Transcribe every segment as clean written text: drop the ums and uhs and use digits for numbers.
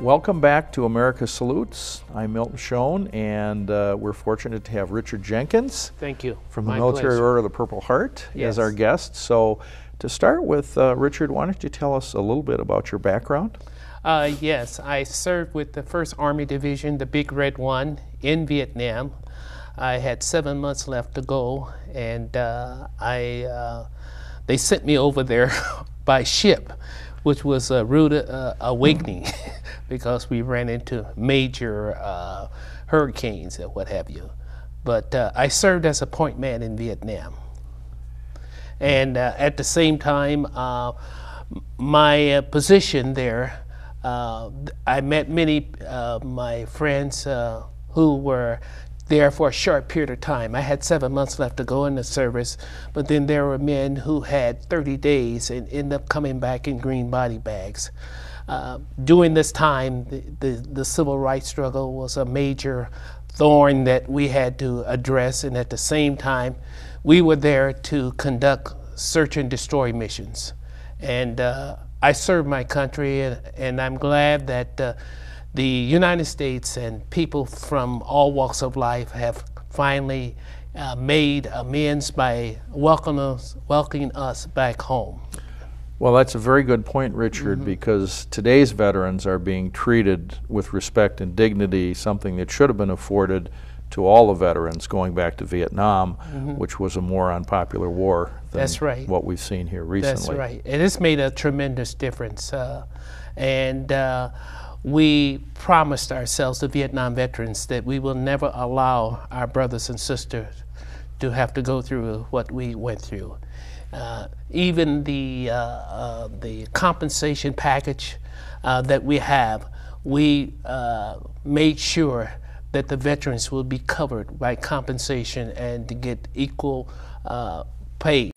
Welcome back to America Salutes. I'm Milton Schoen, and we're fortunate to have Richard Jenkins. Thank you. From the My Military pleasure. Order of the Purple Heart as our guest. So to start with, Richard, why don't you tell us a little bit about your background? Yes, I served with the 1st Army Division, the Big Red One, in Vietnam. I had 7 months left to go, and they sent me over there by ship, which was a rude awakening because we ran into major hurricanes and what have you. But I served as a point man in Vietnam. And at the same time, my position there, I met many my friends who were there for a short period of time. I had 7 months left to go in the service, but then there were men who had 30 days and ended up coming back in green body bags. During this time, the civil rights struggle was a major thorn that we had to address, and at the same time, we were there to conduct search and destroy missions. And I served my country, and I'm glad that the United States and people from all walks of life have finally made amends by welcoming us back home. Well, that's a very good point, Richard, because today's veterans are being treated with respect and dignity, something that should have been afforded to all the veterans going back to Vietnam, which was a more unpopular war than what we've seen here recently. That's right. And it's made a tremendous difference. We promised ourselves, the Vietnam veterans, that we will never allow our brothers and sisters to have to go through what we went through. Even the compensation package that we have, we made sure that the veterans will be covered by compensation and to get equal pay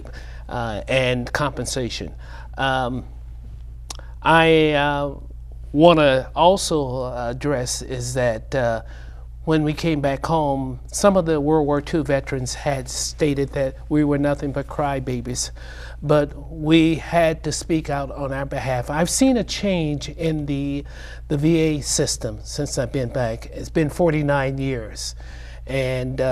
and compensation. I want to also address is that when we came back home, some of the World War II veterans had stated that we were nothing but crybabies, but we had to speak out on our behalf. I've seen a change in the VA system since I've been back. It's been 49 years, and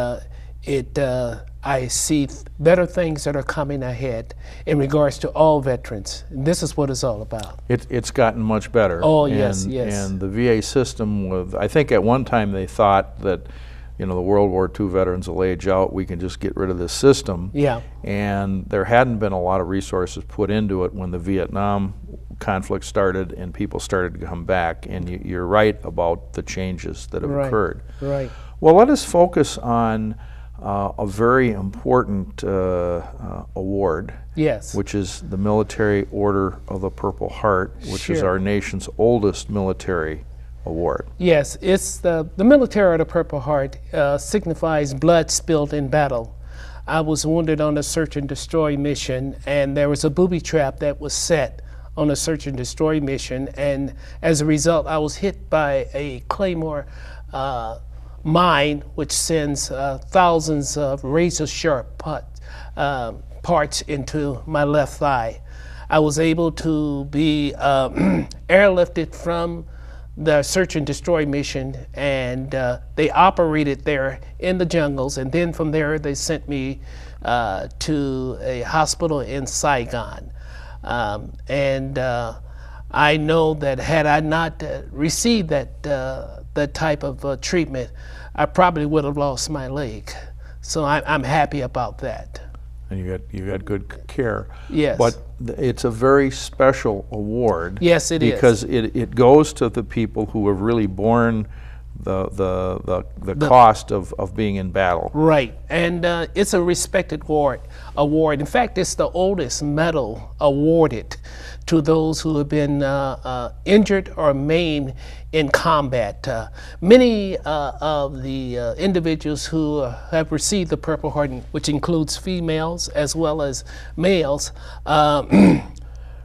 I see better things that are coming ahead in regards to all veterans. And this is what it's all about. It's gotten much better. Oh, yes, yes. And the VA system, I think at one time they thought that, you know, the World War II veterans will age out, we can just get rid of this system. Yeah. And there hadn't been a lot of resources put into it when the Vietnam conflict started and people started to come back. And you're right about the changes that have occurred. Right. Well, let us focus on a very important award, which is the Military Order of the Purple Heart, which is our nation's oldest military award. Yes, it's the Military Order of the Purple Heart signifies blood spilled in battle. I was wounded on a search and destroy mission, and there was a booby trap that was set on a search and destroy mission, and as a result, I was hit by a Claymore mine, which sends thousands of razor-sharp parts into my left thigh. I was able to be airlifted from the search and destroy mission, and they operated there in the jungles, and then from there they sent me to a hospital in Saigon. I know that had I not received that type of treatment, I probably would have lost my leg. So I'm happy about that. And you got good care. Yes. But it's a very special award. Yes, it is. Because it goes to the people who have really borne the cost of being in battle. Right, and it's a respected award. In fact, it's the oldest medal awarded to those who have been injured or maimed in combat. Many of the individuals who have received the Purple Heart, which includes females as well as males,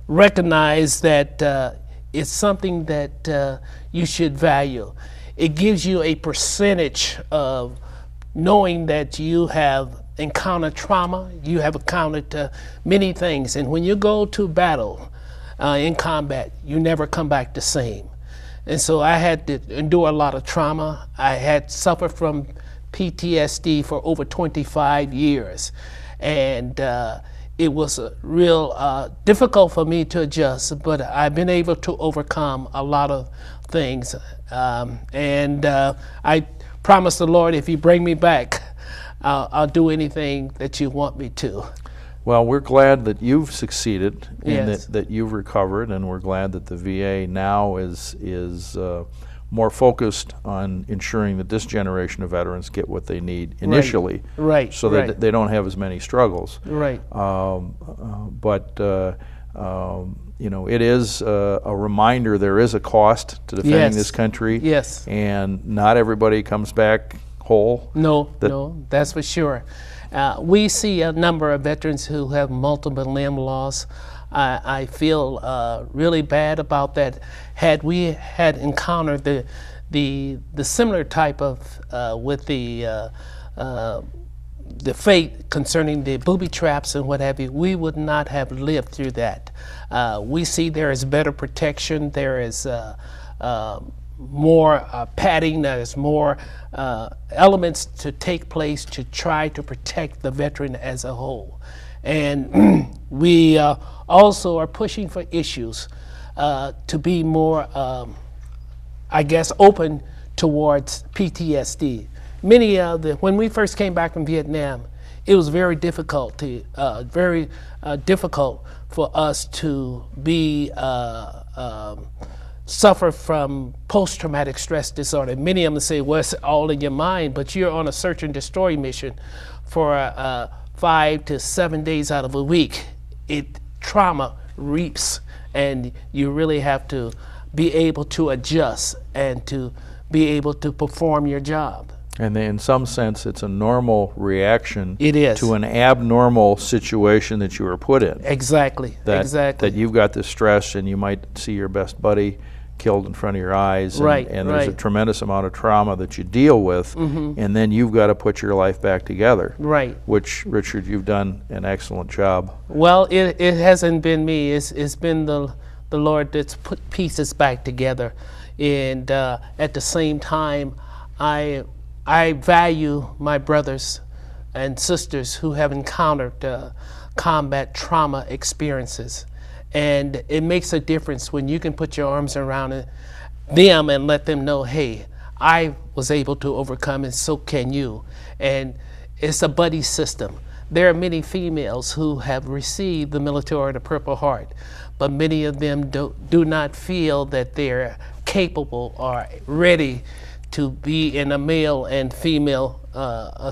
recognize that it's something that you should value. It gives you a percentage of knowing that you have encountered trauma, you have encountered many things, and when you go to battle in combat, you never come back the same. And so I had to endure a lot of trauma. I had suffered from PTSD for over 25 years. And it was real difficult for me to adjust, but I've been able to overcome a lot of things. I promise the Lord, if you bring me back, I'll do anything that you want me to. Well, we're glad that you've succeeded and Yes. that you've recovered, and we're glad that the VA now is more focused on ensuring that this generation of veterans get what they need initially, Right. so right. that they don't have as many struggles. Right. You know, it is a reminder there is a cost to defending Yes. this country. Yes. And not everybody comes back whole. No, that's for sure. We see a number of veterans who have multiple limb loss. I feel really bad about that. Had we had encountered the similar type of with the fate concerning the booby traps and what have you, we would not have lived through that. We see there is better protection. There is more padding. There's more elements to take place to try to protect the veteran as a whole. And we also are pushing for issues to be more, I guess, open towards PTSD. Many of when we first came back from Vietnam, it was very difficult for us to be suffer from post-traumatic stress disorder. Many of them say, well, it's all in your mind, but you're on a search and destroy mission for 5 to 7 days out of a week. Trauma reaps, and you really have to be able to adjust and to be able to perform your job. And in some sense, it's a normal reaction It is. to an abnormal situation that you were put in. Exactly. That you've got this stress, and you might see your best buddy killed in front of your eyes, and, Right, and there's a right. tremendous amount of trauma that you deal with, and then you've got to put your life back together. Right. Which, Richard, you've done an excellent job. Well, it hasn't been me. It's been the Lord that's put pieces back together. And at the same time, I value my brothers and sisters who have encountered combat trauma experiences. And it makes a difference when you can put your arms around them and let them know, hey, I was able to overcome, and so can you. And it's a buddy system. There are many females who have received the Military Order of the Purple Heart, but many of them do not feel that they're capable or ready to be in a male and female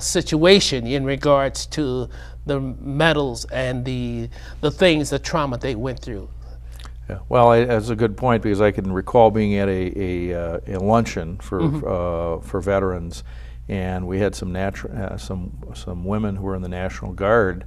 situation in regards to the medals and the things, the trauma they went through. Yeah. Well, that's a good point, because I can recall being at a luncheon for veterans, and we had some women who were in the National Guard,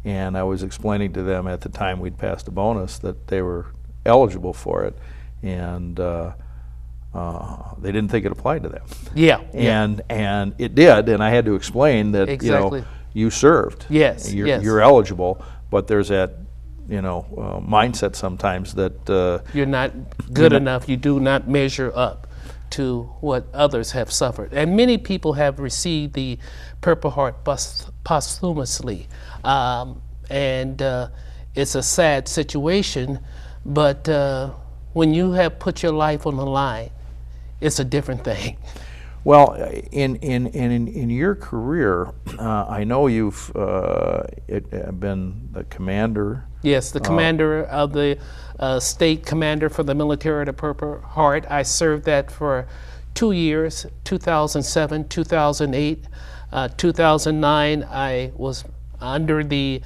and I was explaining to them at the time we'd passed a bonus that they were eligible for it, and they didn't think it applied to them. Yeah. And it did, and I had to explain that Exactly. You served. Yes, yes. You're eligible, but there's that mindset sometimes that You're not good enough. You do not measure up to what others have suffered. And many people have received the Purple Heart posthumously. And it's a sad situation, but when you have put your life on the line, it's a different thing. Well, in your career, I know you've been the commander. Yes, the commander of the state commander for the Military of the Purple Heart. I served that for 2 years, 2007, 2008. 2009, I was under the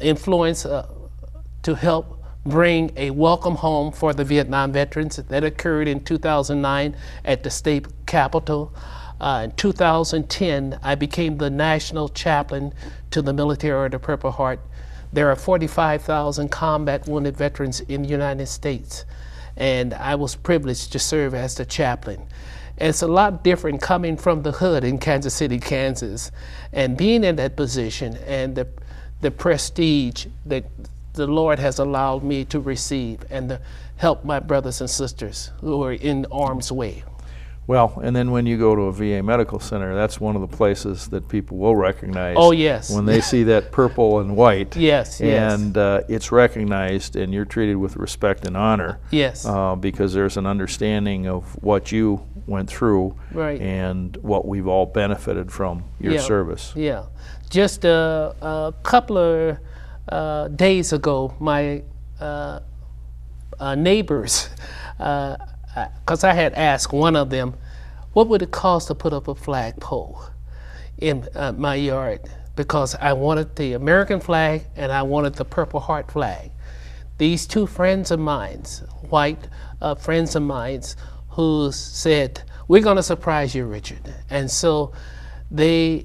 influence to help bring a welcome home for the Vietnam veterans. That occurred in 2009 at the state capitol. In 2010, I became the national chaplain to the Military of the Purple Heart. There are 45,000 combat wounded veterans in the United States, and I was privileged to serve as the chaplain. It's a lot different coming from the hood in Kansas City, Kansas, and being in that position, and the prestige that the Lord has allowed me to receive and to help my brothers and sisters who are in harm's way. Well, and then when you go to a VA medical center, that's one of the places that people will recognize. Oh, yes. When they see that purple and white. Yes, yes. And it's recognized, and you're treated with respect and honor. Yes. Because there's an understanding of what you went through, right, and what we've all benefited from your service. Yeah. Just a couple of days ago, my neighbors, because I had asked one of them, what would it cost to put up a flagpole in my yard? Because I wanted the American flag and I wanted the Purple Heart flag. These two friends of mine, white friends of mine, who said, we're going to surprise you, Richard. And so they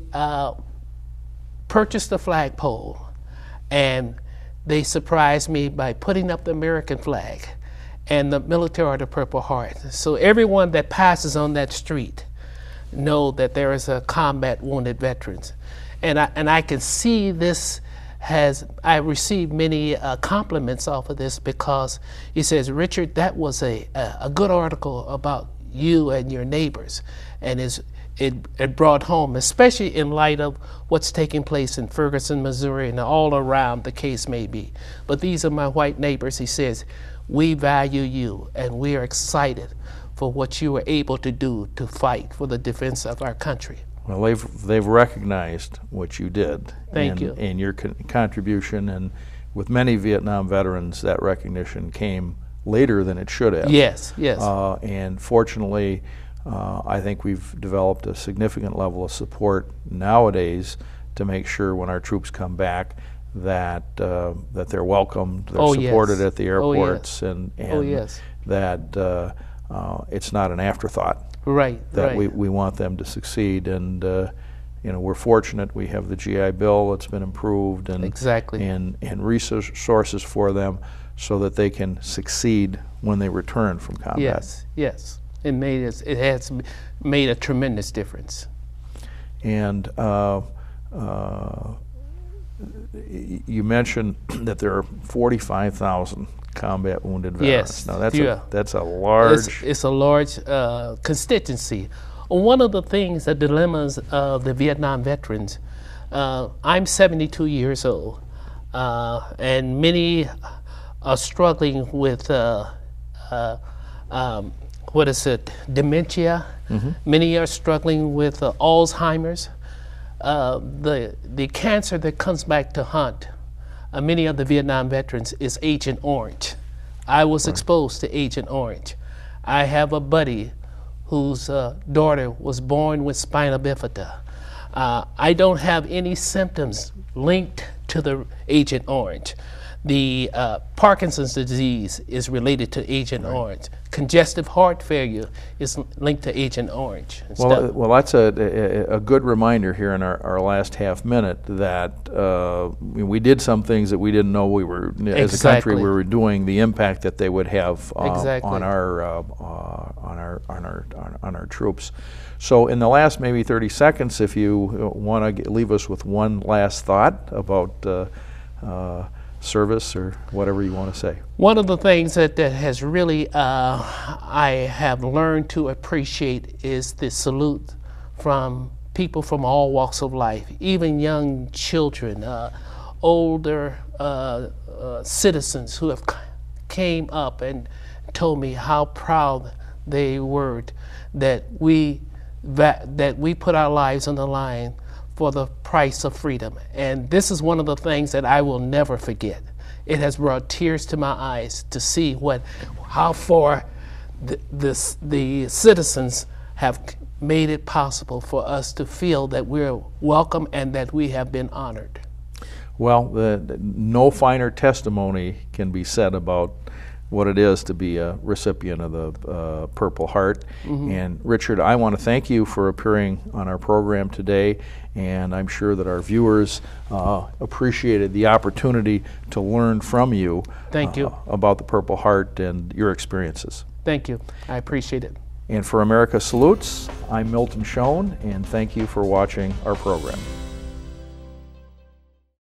purchased the flagpole, and they surprised me by putting up the American flag and the military or the Purple Heart. So everyone that passes on that street know that there is a combat wounded veterans. And I can see this I received many compliments off of this, because he says, Richard, that was a good article about you and your neighbors. And it brought home, especially in light of what's taking place in Ferguson, Missouri, and all around the case may be. But these are my white neighbors. He says, we value you, and we are excited for what you were able to do to fight for the defense of our country. Well, they've recognized what you did. Thank you. And your contribution, and with many Vietnam veterans, that recognition came later than it should have. Yes, yes. And fortunately, I think we've developed a significant level of support nowadays to make sure when our troops come back that they're welcomed, they're supported at the airports, and that it's not an afterthought. Right. That we want them to succeed, and you know, we're fortunate we have the GI Bill that's been improved, and and resources for them so that they can succeed when they return from combat. Yes, yes. It has made a tremendous difference. And you mentioned that there are 45,000 combat wounded veterans. Yes. Now that's a large. It's a large constituency. One of the things, the dilemmas of the Vietnam veterans. I'm 72 years old, and many are struggling with what is it? Dementia. Mm-hmm. Many are struggling with Alzheimer's. The cancer that comes back to haunt many of the Vietnam veterans is Agent Orange. I was exposed to Agent Orange. I have a buddy whose daughter was born with spina bifida. I don't have any symptoms linked to the Agent Orange. The Parkinson's disease is related to Agent Orange. Congestive heart failure is linked to Agent Orange. Well, that's a good reminder here in our last half minute that we did some things that we didn't know we were, as a country, we were doing, the impact that they would have on our troops. So in the last maybe 30 seconds, if you want to leave us with one last thought about service or whatever you want to say. One of the things that has really I have learned to appreciate is the salute from people from all walks of life, even young children, older citizens who have came up and told me how proud they were that we put our lives on the line for the price of freedom. And this is one of the things that I will never forget. It has brought tears to my eyes to see how far the citizens have made it possible for us to feel that we're welcome and that we have been honored. Well, no finer testimony can be said about what it is to be a recipient of the Purple Heart. Mm-hmm. And Richard, I want to thank you for appearing on our program today, and I'm sure that our viewers appreciated the opportunity to learn from you. Thank you. About the Purple Heart and your experiences. Thank you. I appreciate it. And for America Salutes, I'm Milton Schoen, and thank you for watching our program.